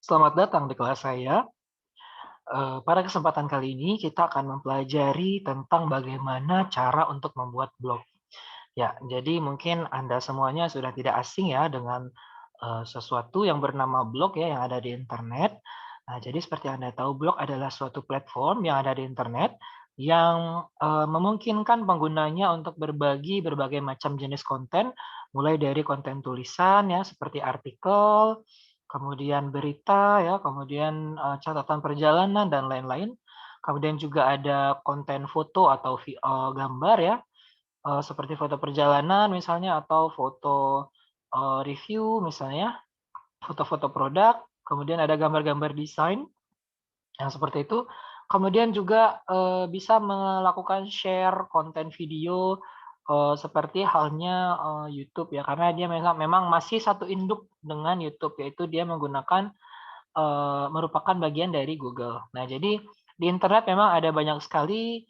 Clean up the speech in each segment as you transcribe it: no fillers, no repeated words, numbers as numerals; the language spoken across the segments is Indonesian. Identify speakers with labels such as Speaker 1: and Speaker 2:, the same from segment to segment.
Speaker 1: Selamat datang di kelas saya. Pada kesempatan kali ini kita akan mempelajari tentang bagaimana cara untuk membuat blog. Ya, jadi mungkin Anda semuanya sudah tidak asing ya dengan sesuatu yang bernama blog ya yang ada di internet. Nah, jadi seperti Anda tahu blog adalah suatu platform yang ada di internet yang memungkinkan penggunanya untuk berbagi berbagai macam jenis konten, mulai dari konten tulisan ya seperti artikel, kemudian berita ya, kemudian catatan perjalanan dan lain-lain. Kemudian juga ada konten foto atau gambar ya, seperti foto perjalanan misalnya atau foto, review misalnya, foto-foto produk, kemudian ada gambar-gambar desain yang seperti itu. Kemudian juga, bisa melakukan share konten video, seperti halnya, YouTube ya, karena dia memang masih satu induk dengan YouTube, yaitu dia menggunakan merupakan bagian dari Google. Nah, jadi di internet memang ada banyak sekali,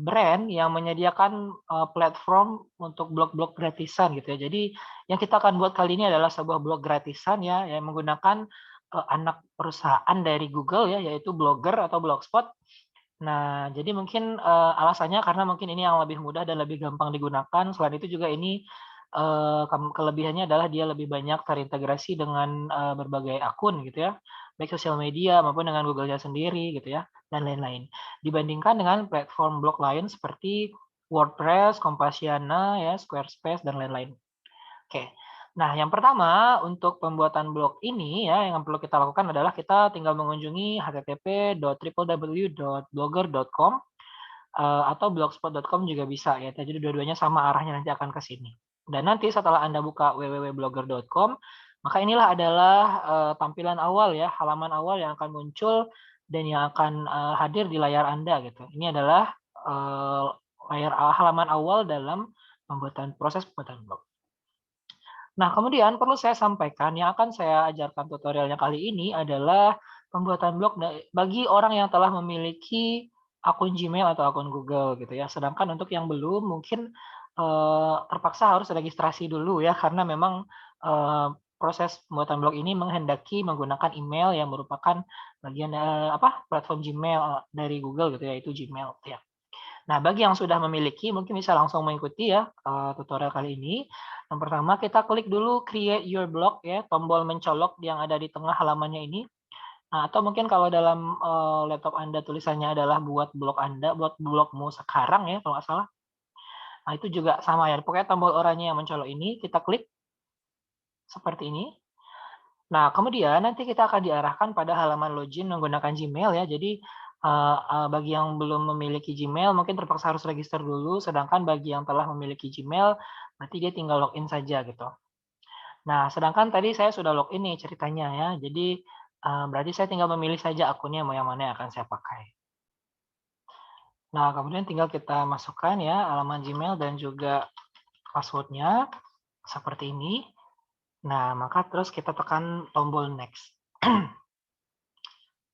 Speaker 1: brand yang menyediakan, platform untuk blog-blog gratisan gitu ya. Jadi yang kita akan buat kali ini adalah sebuah blog gratisan ya, yang menggunakan, anak perusahaan dari Google ya, yaitu Blogger atau Blogspot. Nah, jadi mungkin, alasannya karena mungkin ini yang lebih mudah dan lebih gampang digunakan. Selain itu juga ini, kelebihannya adalah dia lebih banyak terintegrasi dengan, berbagai akun gitu ya, baik sosial media maupun dengan Google-nya sendiri gitu ya, dan lain-lain. Dibandingkan dengan platform blog lain seperti WordPress, Kompasiana ya, Squarespace, dan lain-lain. Oke. Nah, yang pertama untuk pembuatan blog ini ya, yang perlu kita lakukan adalah kita tinggal mengunjungi http://www.blogger.com, atau blogspot.com juga bisa ya. Jadi dua-duanya sama arahnya nanti akan ke sini. Dan nanti setelah Anda buka www.blogger.com, maka inilah adalah, tampilan awal ya, halaman awal yang akan muncul dan yang akan, hadir di layar Anda gitu. Ini adalah, halaman awal dalam proses pembuatan blog. Nah, kemudian perlu saya sampaikan yang akan saya ajarkan tutorialnya kali ini adalah pembuatan blog bagi orang yang telah memiliki akun Gmail atau akun Google gitu ya. Sedangkan untuk yang belum mungkin, terpaksa harus registrasi dulu ya karena memang, proses pembuatan blog ini menghendaki menggunakan email yang merupakan bagian, platform Gmail, dari Google gitu ya, yaitu Gmail ya. Nah, bagi yang sudah memiliki mungkin bisa langsung mengikuti ya, tutorial kali ini. Yang pertama kita klik dulu create your blog ya, tombol mencolok yang ada di tengah halamannya ini. Nah, atau mungkin kalau dalam, laptop Anda tulisannya adalah buat blog Anda, buat blogmu sekarang ya kalau nggak salah. Nah, itu juga sama ya, pokoknya tombol oranye yang mencolok ini kita klik seperti ini. Nah, kemudian nanti kita akan diarahkan pada halaman login menggunakan Gmail ya. Jadi, bagi yang belum memiliki Gmail mungkin terpaksa harus register dulu, sedangkan bagi yang telah memiliki Gmail, nanti dia tinggal login saja gitu. Nah, sedangkan tadi saya sudah login nih ceritanya ya. Jadi, berarti saya tinggal memilih saja akunnya mau yang mana yang akan saya pakai. Nah, kemudian tinggal kita masukkan ya alamat Gmail dan juga password-nya seperti ini. Nah, maka terus kita tekan tombol next.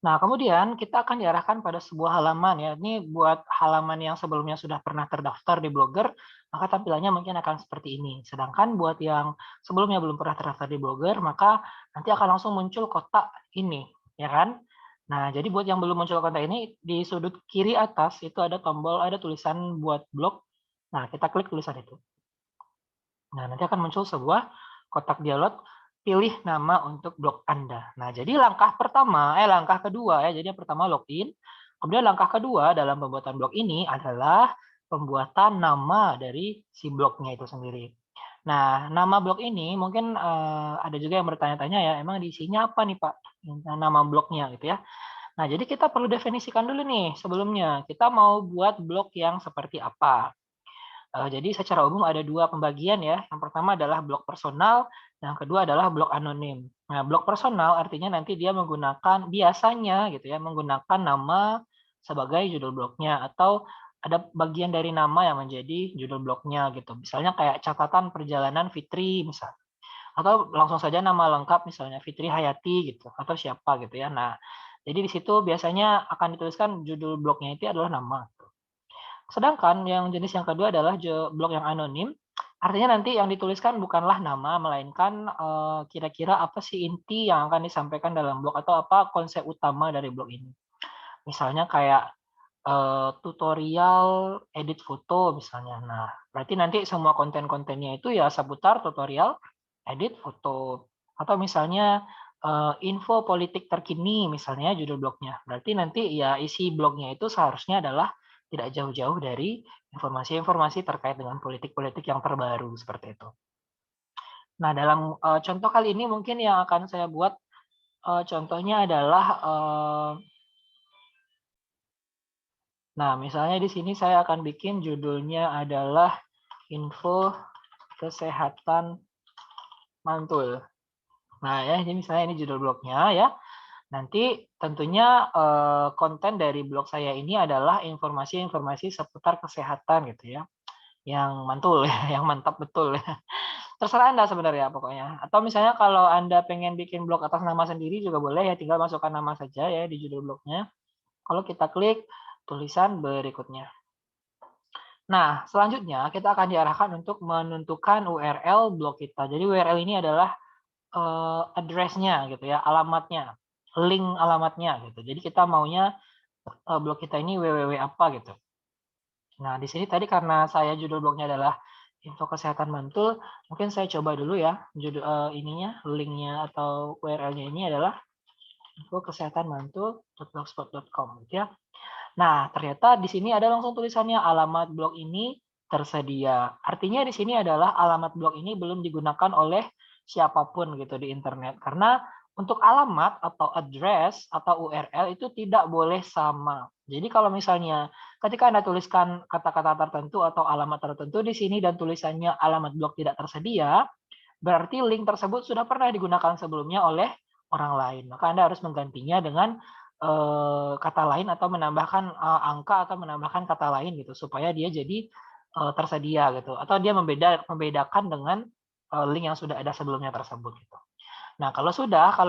Speaker 1: Nah, kemudian kita akan diarahkan pada sebuah halaman ya. Ini buat halaman yang sebelumnya sudah pernah terdaftar di Blogger, maka tampilannya mungkin akan seperti ini. Sedangkan buat yang sebelumnya belum pernah terdaftar di Blogger, maka nanti akan langsung muncul kotak ini, ya kan? Nah, jadi buat yang belum muncul kotak ini, di sudut kiri atas itu ada tombol, ada tulisan buat blog. Nah, kita klik tulisan itu. Nah, nanti akan muncul sebuah kotak dialog, pilih nama untuk blog Anda. Nah, jadi langkah kedua ya, jadi yang pertama login, kemudian langkah kedua dalam pembuatan blog ini adalah pembuatan nama dari si blognya itu sendiri. Nah, nama blog ini mungkin, ada juga yang bertanya-tanya ya, emang di isinya apa nih Pak, nama blognya gitu ya. Nah, jadi kita perlu definisikan dulu nih sebelumnya, kita mau buat blog yang seperti apa. Jadi secara umum ada 2 pembagian ya, yang pertama adalah blog personal, yang kedua adalah blog anonim. Nah, blog personal artinya nanti dia menggunakan biasanya gitu ya, menggunakan nama sebagai judul blognya atau ada bagian dari nama yang menjadi judul blognya gitu. Misalnya kayak catatan perjalanan Fitri misal, atau langsung saja nama lengkap misalnya Fitri Hayati gitu, atau siapa gitu ya. Nah, jadi di situ biasanya akan dituliskan judul blognya itu adalah nama. Sedangkan yang jenis yang kedua adalah blog yang anonim. Artinya nanti yang dituliskan bukanlah nama, melainkan, kira-kira apa sih inti yang akan disampaikan dalam blog atau apa konsep utama dari blog ini. Misalnya kayak, tutorial edit foto misalnya. Nah, berarti nanti semua konten-kontennya itu ya seputar tutorial edit foto. Atau misalnya, info politik terkini misalnya judul blognya. Berarti nanti ya isi blognya itu seharusnya adalah tidak jauh-jauh dari informasi-informasi terkait dengan politik-politik yang terbaru, seperti itu. Nah, dalam, contoh kali ini mungkin yang akan saya buat, contohnya adalah, nah, misalnya di sini saya akan bikin judulnya adalah info kesehatan mantul. Nah ya, ini misalnya ini judul blognya ya. Nanti tentunya konten dari blog saya ini adalah informasi-informasi seputar kesehatan gitu ya, yang mantul ya, yang mantap betul ya. Terserah Anda sebenarnya pokoknya. Atau misalnya kalau Anda pengen bikin blog atas nama sendiri juga boleh ya, tinggal masukkan nama saja ya di judul blognya. Kalau kita klik tulisan berikutnya. Nah, selanjutnya kita akan diarahkan untuk menentukan URL blog kita. Jadi URL ini adalah, address-nya gitu ya, alamatnya, link alamatnya gitu. Jadi kita maunya, blog kita ini www apa gitu. Nah, di sini tadi karena saya judul blognya adalah info kesehatan mantul, mungkin saya coba dulu ya judul ininya, link-nya atau URL-nya ini adalah info kesehatan mantul.blogspot.com gitu ya. Nah, ternyata di sini ada langsung tulisannya alamat blog ini tersedia. Artinya di sini adalah alamat blog ini belum digunakan oleh siapapun gitu di internet. Karena untuk alamat atau address atau URL itu tidak boleh sama. Jadi kalau misalnya ketika Anda tuliskan kata-kata tertentu atau alamat tertentu di sini dan tulisannya alamat blog tidak tersedia, berarti link tersebut sudah pernah digunakan sebelumnya oleh orang lain. Maka Anda harus menggantinya dengan, kata lain atau menambahkan, angka atau menambahkan kata lain gitu, supaya dia jadi, tersedia gitu, atau dia membedakan dengan, link yang sudah ada sebelumnya tersebut gitu. Nah, kalau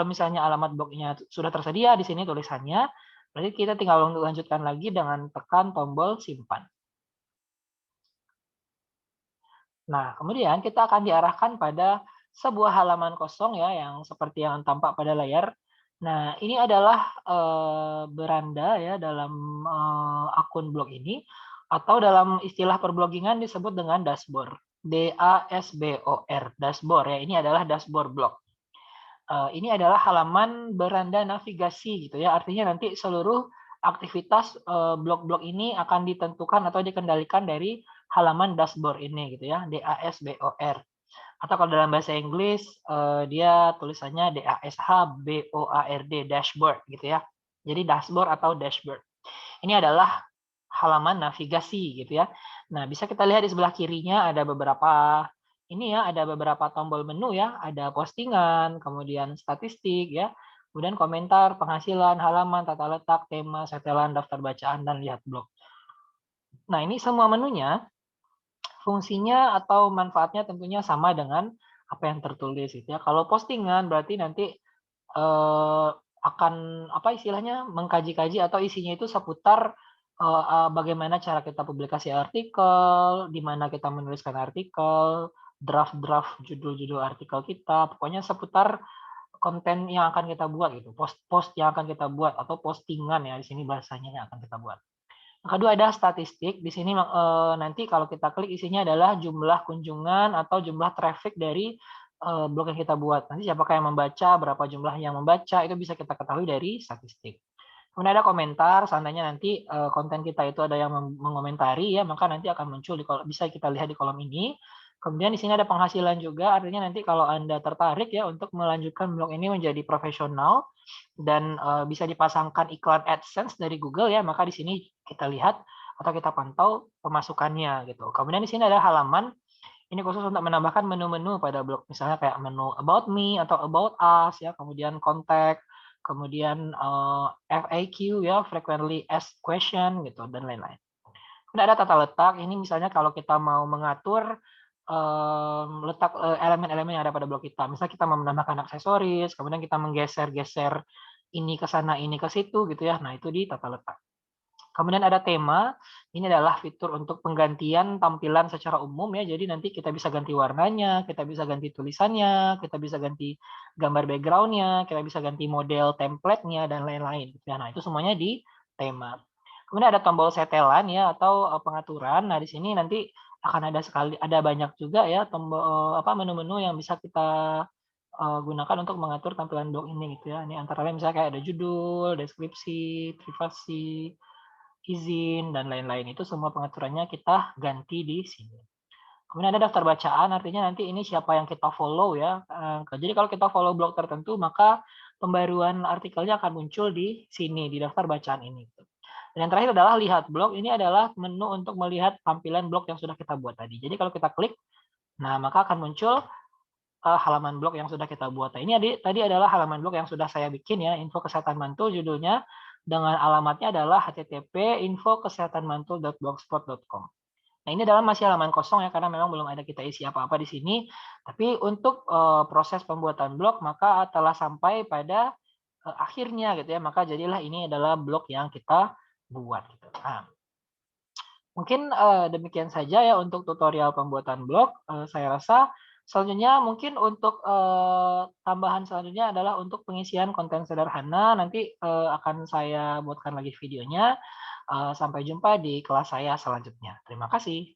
Speaker 1: misalnya alamat blognya sudah tersedia di sini tulisannya, berarti kita tinggal lanjutkan lagi dengan tekan tombol simpan. Nah, kemudian kita akan diarahkan pada sebuah halaman kosong ya, yang seperti yang tampak pada layar. Nah, ini adalah, beranda ya dalam, akun blog ini, atau dalam istilah perblogingan disebut dengan dashboard. DASBOR, dashboard ya, ini adalah dashboard blog. Ini adalah halaman beranda navigasi gitu ya, artinya nanti seluruh aktivitas, blog-blog ini akan ditentukan atau dikendalikan dari halaman dashboard ini gitu ya, DASBOR. Atau kalau dalam bahasa Inggris, dia tulisannya DASHBOARD, dashboard gitu ya. Jadi dashboard atau dashboard. Ini adalah halaman navigasi gitu ya. Nah, bisa kita lihat di sebelah kirinya ada beberapa ini ya, ada beberapa tombol menu ya, ada postingan, kemudian statistik ya, kemudian komentar, penghasilan, halaman, tata letak, tema, setelan, daftar bacaan, dan lihat blog. Nah, ini semua menunya fungsinya atau manfaatnya tentunya sama dengan apa yang tertulis gitu ya. Kalau postingan berarti nanti, akan apa istilahnya, mengkaji-kaji atau isinya itu seputar, bagaimana cara kita publikasi artikel, di mana kita menuliskan artikel, draft-draft judul-judul artikel kita, pokoknya seputar konten yang akan kita buat gitu, post-post yang akan kita buat atau postingan ya di sini bahasanya yang akan kita buat. Yang kedua ada statistik, di sini, nanti kalau kita klik isinya adalah jumlah kunjungan atau jumlah traffic dari, blog yang kita buat. Nanti siapakah yang membaca, berapa jumlah yang membaca, itu bisa kita ketahui dari statistik. Kemudian ada komentar, seandainya nanti, konten kita itu ada yang mengomentari ya, maka nanti akan muncul bisa kita lihat di kolom ini. Kemudian di sini ada penghasilan juga, artinya nanti kalau Anda tertarik ya untuk melanjutkan blog ini menjadi profesional dan, bisa dipasangkan iklan AdSense dari Google ya, maka di sini kita lihat atau kita pantau pemasukannya gitu. Kemudian di sini ada halaman, ini khusus untuk menambahkan menu-menu pada blog, misalnya kayak menu About Me atau About Us ya, kemudian Contact, kemudian, FAQ ya, Frequently Asked Question gitu, dan lain-lain. Kemudian ada tata letak, ini misalnya kalau kita mau mengatur, letak, elemen-elemen yang ada pada blog kita. Misalnya kita mau menambahkan aksesoris, kemudian kita menggeser-geser ini ke sana, ini ke situ gitu ya. Nah, itu di tata letak. Kemudian ada tema, ini adalah fitur untuk penggantian tampilan secara umum ya, jadi nanti kita bisa ganti warnanya, kita bisa ganti tulisannya, kita bisa ganti gambar background-nya, kita bisa ganti model template-nya, dan lain-lain. Nah, itu semuanya di tema. Kemudian ada tombol setelan ya, atau pengaturan. Nah, di sini nanti akan ada banyak juga ya tombol menu-menu yang bisa kita gunakan untuk mengatur tampilan blog ini gitu ya. Ini antara lain misalnya kayak ada judul, deskripsi, privasi, izin, dan lain-lain. Itu semua pengaturannya kita ganti di sini. Kemudian ada daftar bacaan, artinya nanti ini siapa yang kita follow ya. Jadi kalau kita follow blog tertentu, maka pembaruan artikelnya akan muncul di sini, di daftar bacaan ini. Dan yang terakhir adalah lihat blog, ini adalah menu untuk melihat tampilan blog yang sudah kita buat tadi. Jadi kalau kita klik, nah maka akan muncul halaman blog yang sudah kita buat. Nah, ini tadi adalah halaman blog yang sudah saya bikin ya, info kesehatan mantul judulnya, dengan alamatnya adalah http://infokesehatanmantul.blogspot.com. Nah, ini adalah masih halaman kosong ya, karena memang belum ada kita isi apa-apa di sini. Tapi untuk proses pembuatan blog, maka telah sampai pada akhirnya gitu ya, maka jadilah ini adalah blog yang kita buat gitu. Nah, mungkin demikian saja ya untuk tutorial pembuatan blog. Saya rasa selanjutnya mungkin untuk tambahan selanjutnya adalah untuk pengisian konten sederhana. Nanti akan saya buatkan lagi videonya. Sampai jumpa di kelas saya selanjutnya. Terima kasih.